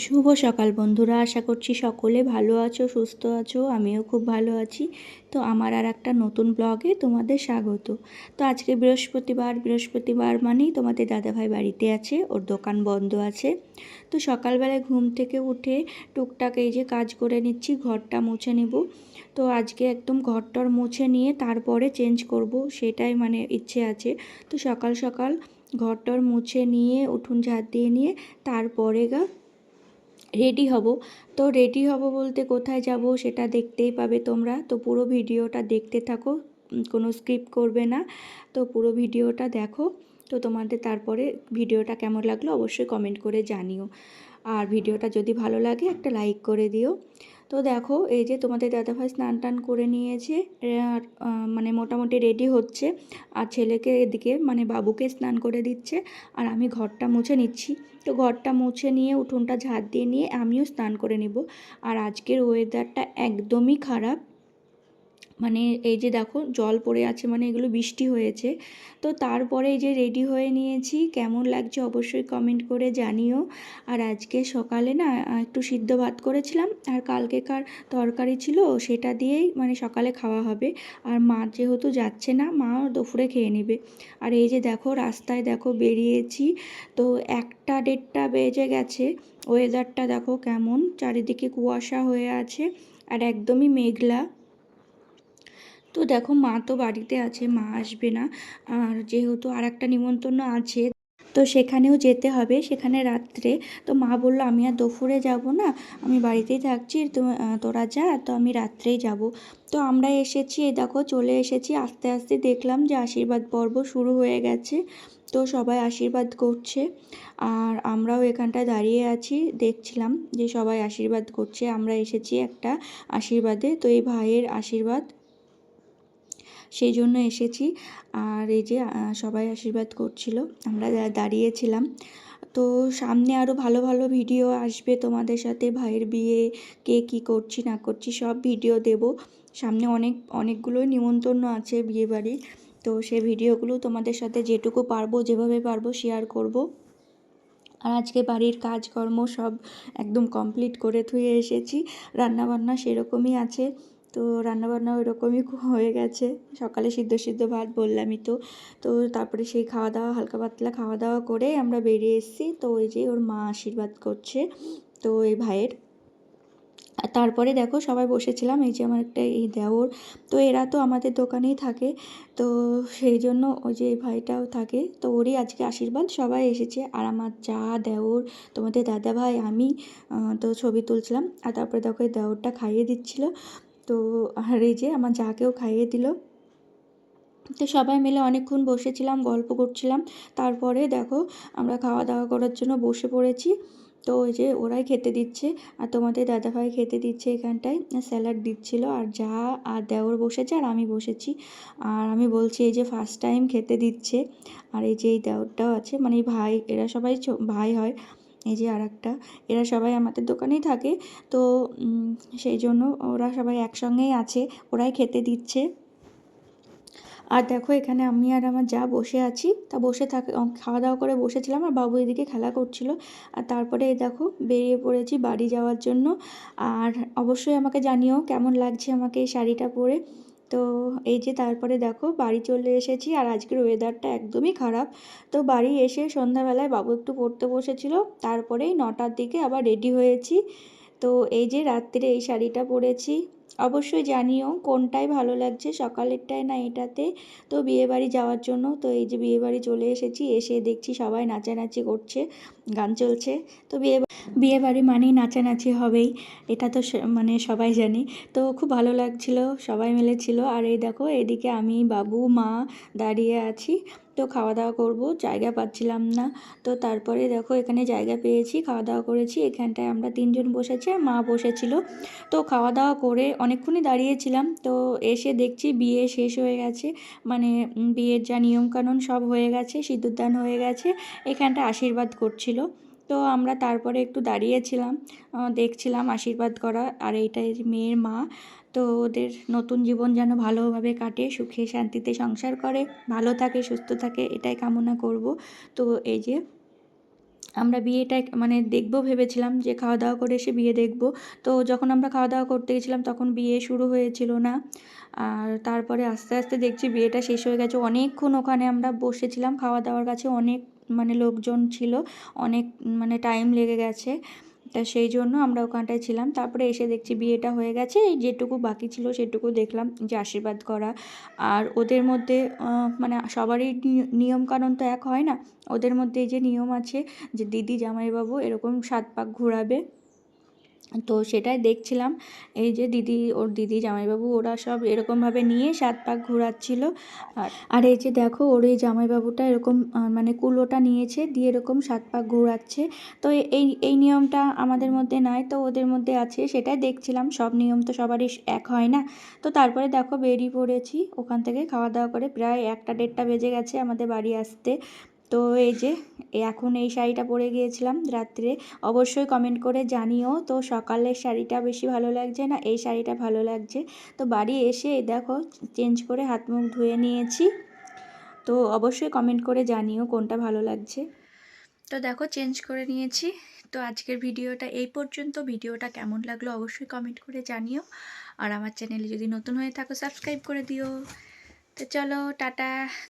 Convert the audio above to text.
শুভ সকাল বন্ধুরা, আশা করছি সকলে ভালো আছো, সুস্থ আছো। আমিও খুব ভালো আছি। তো আমার আর একটা নতুন ব্লগে তোমাদের স্বাগত। তো আজকে বৃহস্পতিবার মানেই তোমাদের দাদাভাই বাড়িতে আছে, ওর দোকান বন্ধ আছে। তো সকালবেলায় ঘুম থেকে উঠে টুকটাক এই যে কাজ করে নিচ্ছি, ঘরটা মুছে নেব। তো আজকে একদম ঘরটর মুছে নিয়ে তারপরে চেঞ্জ করব, সেটাই মানে ইচ্ছে আছে। তো সকাল সকাল ঘরটর মুছে নিয়ে উঠোন ঝাড় দিয়ে নিয়ে তারপরে রেডি হব। তো রেডি হব বলতে কোথায় যাব সেটা দেখতেই পাবে তোমরা। তো পুরো ভিডিওটা দেখতে থাকো, কোনো স্কিপ করবে না। তো পুরো ভিডিওটা দেখো। তো তোমাদের তারপরে ভিডিওটা কেমন লাগলো অবশ্যই কমেন্ট করে জানিও। আর ভিডিওটা যদি ভালো লাগে একটা লাইক করে দিও। তো দেখো এই যে তোমাদের দাদাভাই স্নান টান করে নিয়েছে, আর মানে মোটামুটি রেডি হচ্ছে। আর ছেলেকে এদিকে মানে বাবুকে স্নান করে দিচ্ছে, আর আমি ঘরটা মুছে নিচ্ছি। তো ঘরটা মুছে নিয়ে উঠোনটা ঝাড় দিয়ে নিয়ে আমিও স্নান করে নেব। আর আজকের ওয়েদারটা একদমই খারাপ, মানে এই যে দেখো জল পড়ে আছে, মানে এগুলো বৃষ্টি হয়েছে। তো তারপরে এই যে রেডি হয়ে নিয়েছি, কেমন লাগছে অবশ্যই কমেন্ট করে জানিও। আর আজকে সকালে না একটু সিদ্ধ ভাত করেছিলাম, আর কালকেকার তরকারি ছিল, সেটা দিয়েই মানে সকালে খাওয়া হবে। আর মা যেহেতু যাচ্ছে না, মা দুপুরে খেয়ে নেবে। আর এই যে দেখো রাস্তায় দেখো বেরিয়েছি, তো 1টা 1:30 বেজে গেছে। ওয়েদারটা দেখো কেমন, চারিদিকে কুয়াশা হয়ে আছে আর একদমই মেঘলা। তো দেখো মা তো বাড়িতে আছে, মা আসবে না। আর যেহেতু আর একটা নিমন্ত্রণ আছে, তো সেখানেও যেতে হবে, সেখানে রাত্রে। তো মা বললো আমি আর দুপুরে যাব না, আমি বাড়িতেই থাকছি, তো তোরা যা, তো আমি রাত্রেই যাব। তো আমরা এসেছি, এই দেখো চলে এসেছি। আস্তে আস্তে দেখলাম যে আশীর্বাদ পর্ব শুরু হয়ে গেছে। তো সবাই আশীর্বাদ করছে, আর আমরাও এখানটায় দাঁড়িয়ে আছি, দেখছিলাম যে সবাই আশীর্বাদ করছে। আমরা এসেছি একটা আশীর্বাদে, তো এই ভাইয়ের আশীর্বাদ, সেই জন্য এসেছি। আর এই যে সবাই আশীর্বাদ করছিল, আমরা দাঁড়িয়েছিলাম। তো সামনে আরও ভালো ভালো ভিডিও আসবে তোমাদের সাথে, ভাইয়ের বিয়ে, কে কী করছি না করছি সব ভিডিও দেব। সামনে অনেকগুলোই নিমন্ত্রণ আছে বিয়ে বাড়ি। তো সেই ভিডিওগুলো তোমাদের সাথে যেটুকু পারবো, যেভাবে পারবো শেয়ার করব। আর আজকে বাড়ির কাজকর্ম সব একদম কমপ্লিট করে থুয়ে এসেছি। রান্নাবান্না সেরকমই আছে, তো রান্নাবান্না ওইরকমই হয়ে গেছে। সকালে সিদ্ধ ভাত বললামই তো। তো তারপরে সেই খাওয়া দাওয়া, হালকা পাতলা খাওয়া দাওয়া করে আমরা বেরিয়ে এসেছি। তো ওই যে ওর মা আশীর্বাদ করছে, তো এই ভাইয়ের। আর তারপরে দেখো সবাই বসেছিলাম, এই যে আমার একটা এই দেওর, তো এরা তো আমাদের দোকানেই থাকে। তো সেই জন্য ওই যে এই ভাইটাও থাকে, তো ওরই আজকে আশীর্বাদ, সবাই এসেছে। আর আমার যা, দেওর, তোমাদের দাদা ভাই, আমি তো ছবি তুলছিলাম। আর তারপরে দেখো এই দেওরটা খাইয়ে দিচ্ছিল। তো আর এই যে আমার যাকেও খাইয়ে দিল। তো সবাই মিলে অনেকক্ষণ বসেছিলাম, গল্প করছিলাম। তারপরে দেখো আমরা খাওয়া দাওয়া করার জন্য বসে পড়েছি। তো ওই যে ওরাই খেতে দিচ্ছে, আর তোমাদের দাদাভাই খেতে দিচ্ছে, এখানটায় স্যালাড দিচ্ছিল। আর যা আর দেওর বসেছে, আর আমি বসেছি। আর আমি বলছি এই যে ফার্স্ট টাইম খেতে দিচ্ছে। আর এই যে এই দেওরটাও আছে, মানে এই ভাই, এরা সবাই ভাই হয়। এই যে আর একটা, এরা সবাই আমাদের দোকানেই থাকে। তো সেই জন্য ওরা সবাই একসঙ্গেই আছে, ওরাই খেতে দিচ্ছে। আর দেখো এখানে আমি আর আমার যা বসে আছি, তা বসে খাওয়া দাওয়া করে বসেছিলাম, আর বাবু এদিকে খেলা করছিল। আর তারপরে এই দেখো বেরিয়ে পড়েছি বাড়ি যাওয়ার জন্য। আর অবশ্যই আমাকে জানিও কেমন লাগছে আমাকে এই শাড়িটা পরে। তো এই যে তারপরে দেখো বাড়ি চলে এসেছি, আর আজকের ওয়েদারটা একদমই খারাপ। তো বাড়ি এসে সন্ধ্যাবেলায় বাবু একটু পড়তে বসেছিল, তারপরেই 9টার দিকে আবার রেডি হয়েছি। তো এই যে রাত্রে এই শাড়িটা পরেছি, অবশ্যই জানিও কোনটাই ভালো লাগছে, সকালেরটায় না এটাতে। তো বিয়েবাড়ি যাওয়ার জন্য, তো এই যে বিয়েবাড়ি চলে এসেছি, এসে দেখছি সবাই নাচানাচি করছে, গান চলছে। তো বিয়েবাড়ি মানেই নাচানাচি হবেই, এটা তো মানে সবাই জানি। তো খুব ভালো লাগছিল, সবাই মিলে ছিল। আর এই দেখো এদিকে আমি, বাবু, মা দাঁড়িয়ে আছি। তো খাওয়া দাওয়া করব, জায়গা পাচ্ছিলাম না। তো তারপরে দেখো এখানে জায়গা পেয়েছি, খাওয়া দাওয়া করেছি। এখানটায় আমরা 3জন বসেছি, আর মা বসেছিল। তো খাওয়া দাওয়া করে অনেকক্ষণই দাঁড়িয়েছিলাম। তো এসে দেখছি বিয়ে শেষ হয়ে গেছে, মানে বিয়ের যা নিয়মকানুন সব হয়ে গেছে, সিঁদুরদান হয়ে গেছে, এখানটা আশীর্বাদ করছিল। তো আমরা তারপরে একটু দাঁড়িয়েছিলাম, দেখছিলাম আশীর্বাদ করা। আর এইটাই মেয়ের মা। তো ওদের নতুন জীবন যেন ভালোভাবে কাটে, সুখে শান্তিতে সংসার করে, ভালো থাকে, সুস্থ থাকে, এটাই কামনা করব। তো এই যে আমরা বিয়েটা মানে দেখবো ভেবেছিলাম, যে খাওয়া দাওয়া করে এসে বিয়ে দেখব। তো যখন আমরা খাওয়া দাওয়া করতে গেছিলাম তখন বিয়ে শুরু হয়েছিল না। আর তারপরে আস্তে আস্তে দেখছি বিয়েটা শেষ হয়ে গেছে। অনেকক্ষণ ওখানে আমরা বসেছিলাম, খাওয়া দাওয়ার কাছে অনেক মানে লোকজন ছিল, অনেক মানে টাইম লেগে গেছে। তা সেই জন্য আমরা ওখানটায় ছিলাম। তারপরে এসে দেখছি বিয়েটা হয়ে গেছে, এই যেটুকু বাকি ছিল সেটুকু দেখলাম, যে আশীর্বাদ করা। আর ওদের মধ্যে মানে সবারই নিয়মকানুন তো এক হয় না। ওদের মধ্যে এই যে নিয়ম আছে যে দিদি জামাইবাবু এরকম 7 পাক ঘোরাবে, তো সেটাই দেখছিলাম। এই যে দিদি, ওর দিদি জামাইবাবু ওরা সব এরকমভাবে নিয়ে 7 পাক ঘোরাচ্ছিল। আর এই যে দেখো ওর এই জামাইবাবুটা এরকম মানে কুলোটা নিয়েছে, দিয়ে এরকম 7 পাক ঘোরাচ্ছে। তো এই এই নিয়মটা আমাদের মধ্যে নাই, তো ওদের মধ্যে আছে, সেটাই দেখছিলাম। সব নিয়ম তো সবারই এক হয় না। তো তারপরে দেখো বেরিয়ে পড়েছি ওখান থেকে খাওয়া দাওয়া করে। প্রায় 1টা 1:30 বেজে গেছে আমাদের বাড়ি আসতে। তো এই যে এখন এই শাড়িটা পরে গিয়েছিলাম রাত্রে। অবশ্যই কমেন্ট করে জানিও তো সকালের শাড়িটা বেশি ভালো লাগছে না এই শাড়িটা ভালো লাগছে। তো বাড়ি এসে দেখো চেঞ্জ করে হাত মুখ ধুয়ে নিয়েছি। তো অবশ্যই কমেন্ট করে জানিও কোনটা ভালো লাগছে। তো দেখো চেঞ্জ করে নিয়েছি। তো আজকের ভিডিওটা এই পর্যন্ত। ভিডিওটা কেমন লাগলো অবশ্যই কমেন্ট করে জানিও। আর আমার চ্যানেলে যদি নতুন হয়ে থাকো সাবস্ক্রাইব করে দিও। তো চলো টাটা।